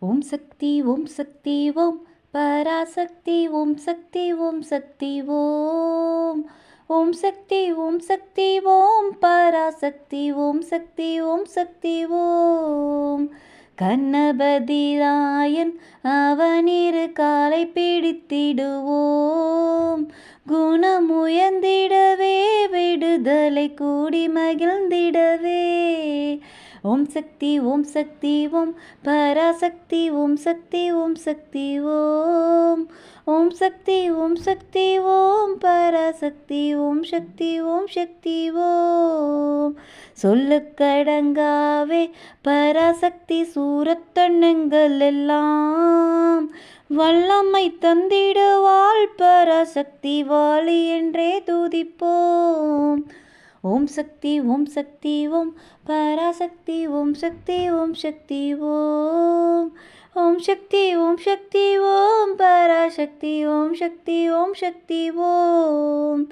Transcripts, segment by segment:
ஓம் சக்தி ஓம் சக்தி ஓம் பராசக்தி ஓம் சக்தி ஓம் சக்தி ஓம் ஓம் சக்தி ஓம் சக்தி ஓம் பராசக்தி ஓம் சக்தி ஓம் சக்தி ஓம் கணபதி ராயன் அவனிரு காலை பிடித்திடுவோம் குணமுயர்ந்திடவே விடுதலை கூடி மகிழ்ந்திடவே ஓம் சக்தி ஓம் சக்தி ஓம் பராசக்தி ஓம் சக்தி ஓம் சக்தி ஓம் ஓம் சக்தி ஓம் சக்தி ஓம் பராசக்தி ஓம் சக்தி ஓம் சக்தி ஓம் சொல்லுக்கடங்காவே பராசக்தி சூரத்தண்ணங்கள் எல்லாம் வல்லமை தந்திடுவாள் பராசக்தி வாழி என்றே துதிப்போம் ஓம் சக்தி ஓம் சக்தி ஓம் பராசக்தி ஓம் சக்தி ஓம் சக்தி ஓம் ஓம் சக்தி ஓம் சக்தி ஓம் பராசக்தி ஓம் சக்தி ஓம் சக்தி ஓம்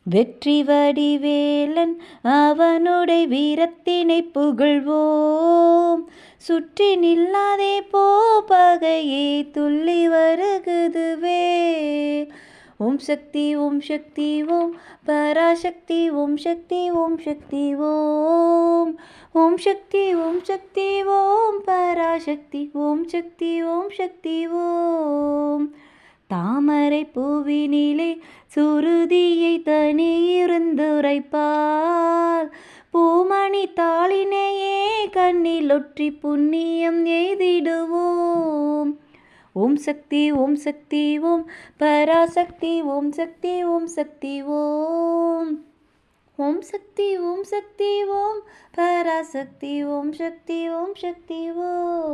வெற்றி வடிவேலன் அவனுடைய வீரத்தினை புகழ்வோம் சுற்றி நில்லாதே போ பகையே துள்ளி வருகுதுவே ஓம் சக்தி ஓம் சக்தி ஓம் பராசக்தி ஓம் சக்தி ஓம் சக்தி ஓம் ஓம் சக்தி ஓம் சக்தி ஓம் பராசக்தி ஓம் சக்தி ஓம் சக்தி ஓம் தாமரை பூவினிலே சுருதியை தனி இருந்துரைப்பார் பூமணி தாளினையே கண்ணிலொற்றி புண்ணியம் எய்திடுவோம் ஓம் சக்தி ஓம் சக்தி ஓம் பராசக்தி ஓம் சக்தி ஓம் சக்தி ஓம் ஓம் சக்தி ஓம் சக்தி ஓம் பராசக்தி ஓம் சக்தி ஓம் சக்தி ஓம்